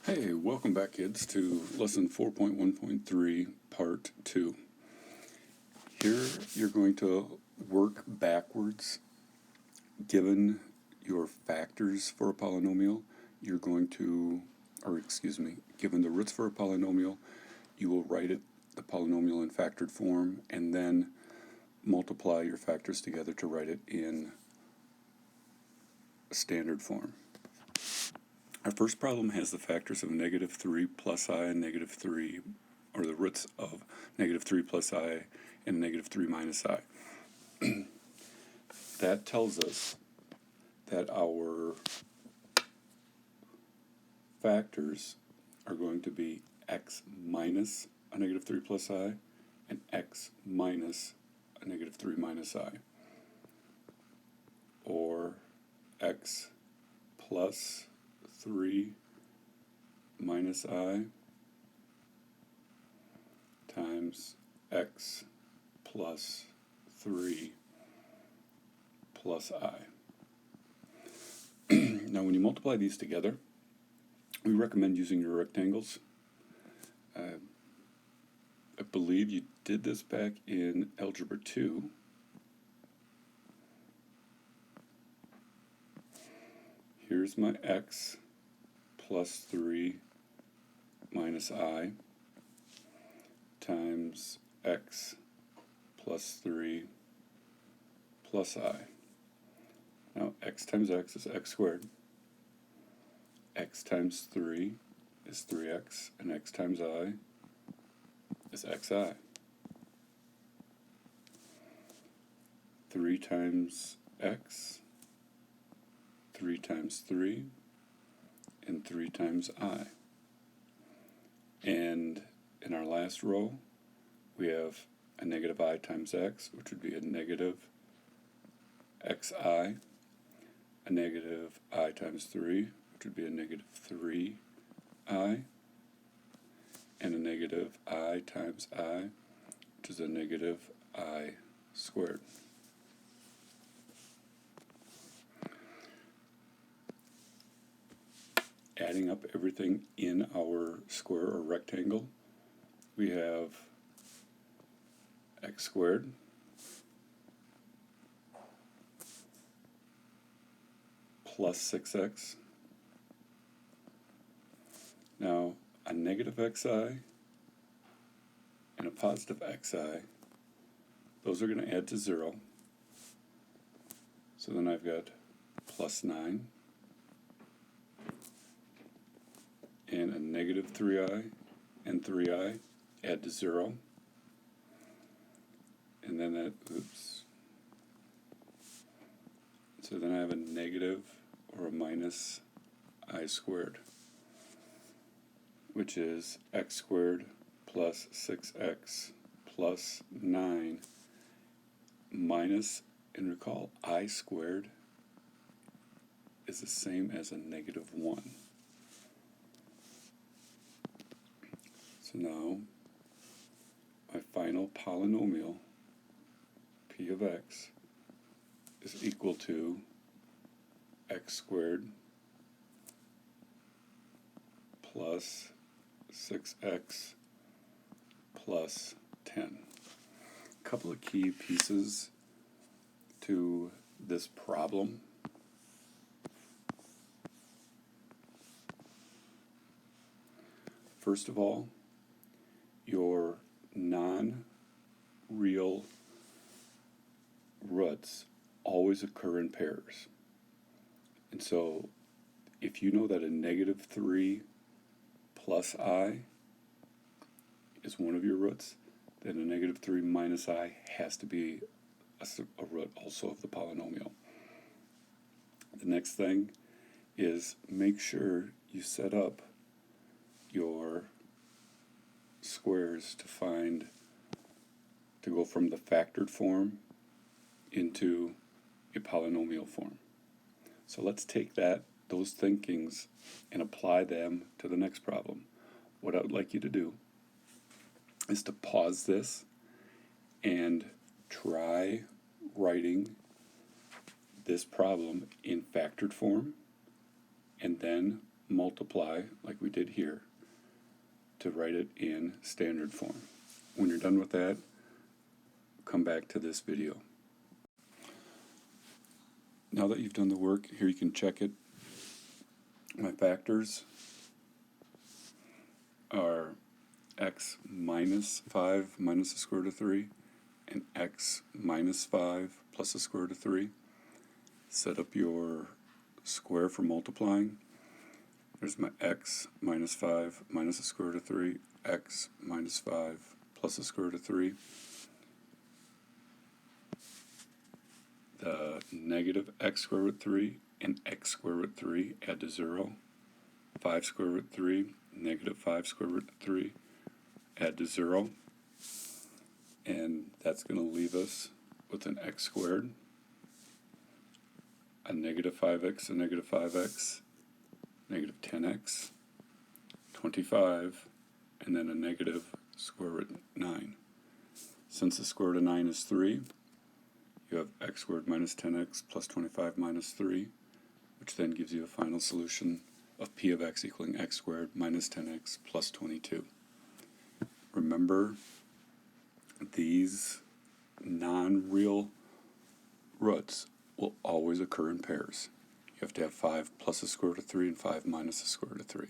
Hey, welcome back kids to lesson 4.1.3 part 2. Here you're going to work backwards. Given your factors for a polynomial, you're going to, given the roots for a polynomial, you will write the polynomial in factored form and then multiply your factors together to write it in standard form. Our first problem has the factors of negative 3 plus I and negative 3, or the roots of negative 3 plus I and negative 3 minus I. That tells us that our factors are going to be x minus a negative 3 plus I and x minus a negative 3 minus I, or x plus 3 minus I times x plus 3 plus I. Now when you multiply these together, we recommend using your rectangles. I believe you did this back in Algebra 2. Here's my x plus 3 minus I times x plus 3 plus I. Now x times x is x squared. X times 3 is 3x, and x times I is xi. 3 times x, 3 times 3, and 3 times I. And in our last row, we have a negative I times x, which would be a negative xi, a negative I times 3, which would be a negative 3i, and a negative I times I, which is a negative I squared. Adding up everything in our square or rectangle, we have x squared plus 6x. Now, a negative xi and a positive xi, those are going to add to 0. So then I've got plus 9 and a negative 3i and 3i add to 0. And then that, so then I have a negative or a minus I squared, which is x squared plus 6x plus 9 minus, and recall, I squared is the same as a negative 1. So now, my final polynomial, p of x, is equal to x squared plus 6x plus 10. A couple of key pieces to this problem. First of all, your non-real roots always occur in pairs. And so if you know that a negative 3 plus I is one of your roots, then a negative 3 minus I has to be a root also of the polynomial. The next thing is make sure you set up your squares to go from the factored form into a polynomial form. So let's take those thinkings and apply them to the next problem. What I would like you to do is to pause this and try writing this problem in factored form, and then multiply, like we did here, to write it in standard form. When you're done with that, come back to this video. Now that you've done the work, here you can check it. My factors are x minus 5 minus the square root of 3 and x minus 5 plus the square root of 3. Set up your square for multiplying. There's my x minus 5 minus the square root of 3, x minus 5 plus the square root of 3. The negative x square root 3 and x square root 3 add to 0. 5 square root 3, negative 5 square root 3 add to 0. And that's going to leave us with an x squared, a negative 5x, a negative 5x, negative 10x, 25, and then a negative square root 9. Since the square root of 9 is 3, you have x squared minus 10x plus 25 minus 3, which then gives you a final solution of p of x equaling x squared minus 10x plus 22. Remember, these non-real roots will always occur in pairs. You have to have 5 plus the square root of 3 and 5 minus the square root of 3.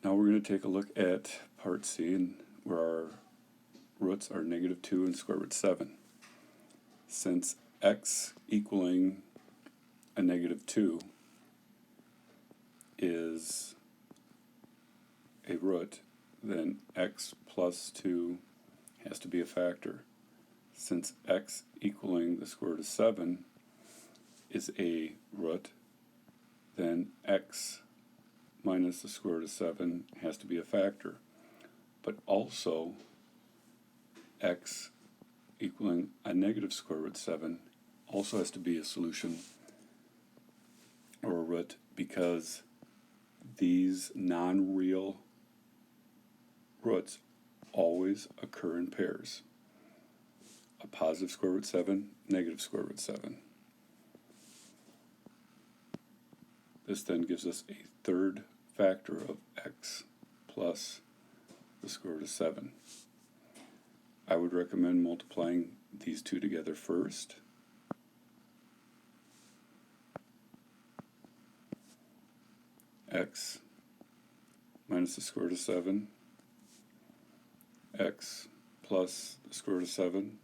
Now we're going to take a look at part C, and where our roots are negative 2 and square root 7. Since x equaling a negative 2 is a root, then x plus 2 has to be a factor. Since x equaling the square root of 7 is a root, then x minus the square root of 7 has to be a factor. But also, x equaling a negative square root 7 also has to be a solution or a root, because these non-real roots always occur in pairs. A positive square root 7, negative square root 7. This then gives us a third factor of x plus the square root of 7. I would recommend multiplying these two together first. X minus the square root of 7, x plus the square root of 7,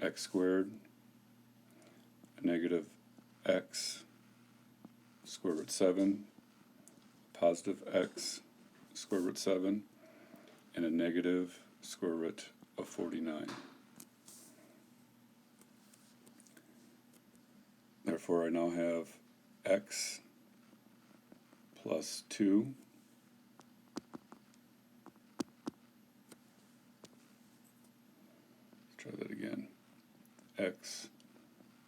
x squared, a negative x square root 7, positive x square root 7, and a negative square root of 49. Therefore, I now have x plus 2 try that again. X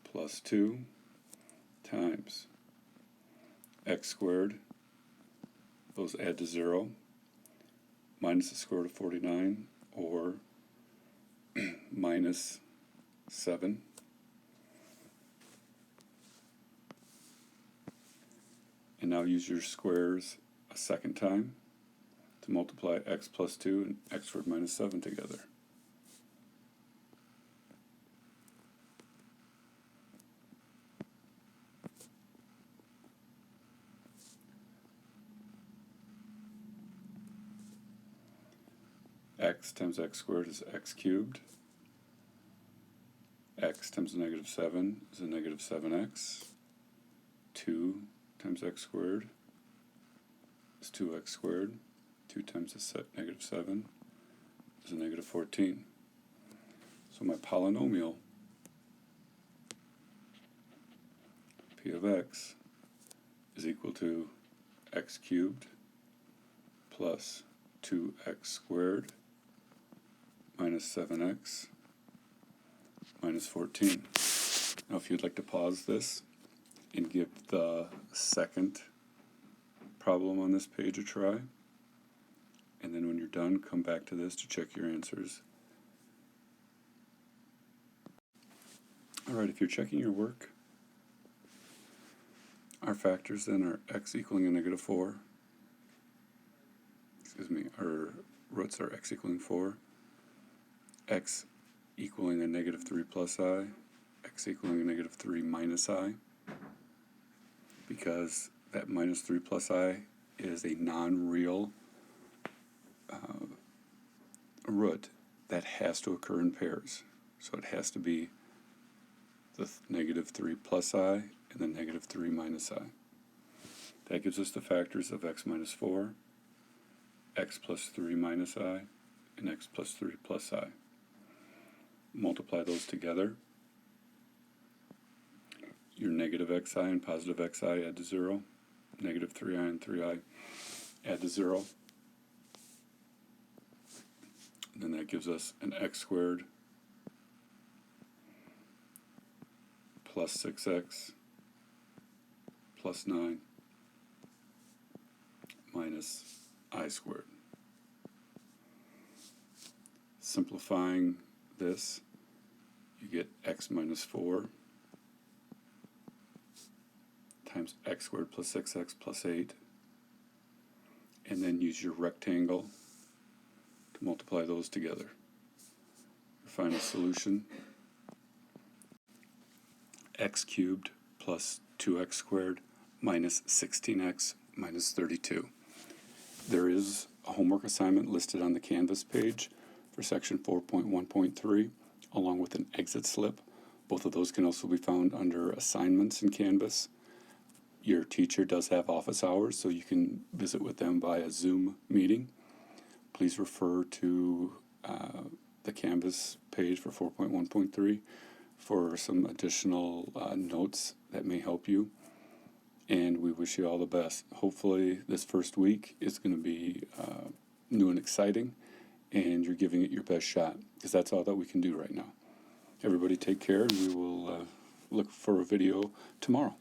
plus 2 times x squared, those add to 0, minus the square root of 49, or minus 7. And now use your squares a second time to multiply x plus 2 and x squared minus 7 together. X times x squared is x cubed. X times a negative 7 is a negative 7x. 2 times x squared is 2x squared. 2 times the negative 7 is a negative 14. So my polynomial, p of x, is equal to x cubed plus 2x squared minus 7x minus 14. Now if you'd like to pause this and give the second problem on this page a try, and then when you're done, come back to this to check your answers. Alright, if you're checking your work, Our factors then are x equaling a negative 4. Our roots are x equaling 4, x equaling a negative 3 plus I, x equaling a negative 3 minus I, because that minus 3 plus I is a non-real root that has to occur in pairs. So it has to be the negative 3 plus I and the negative 3 minus I. That gives us the factors of x minus 4, x plus 3 minus I, and x plus 3 plus I. Multiply those together. Your negative xi and positive xi add to 0. Negative 3i and 3i add to 0. And then that gives us an x squared plus 6x plus 9 minus I squared. Simplifying this, you get x minus 4 times x squared plus 6x plus 8, and then use your rectangle to multiply those together. Your final solution, x cubed plus 2x squared minus 16x minus 32. There is a homework assignment listed on the Canvas page for section 4.1.3, along with an exit slip. Both of those can also be found under assignments in Canvas. Your teacher does have office hours, so you can visit with them via Zoom meeting. Please refer to the Canvas page for 4.1.3 for some additional notes that may help you. And we wish you all the best. Hopefully this first week is going to be new and exciting, and you're giving it your best shot, because that's all that we can do right now. Everybody take care, and we will look for a video tomorrow.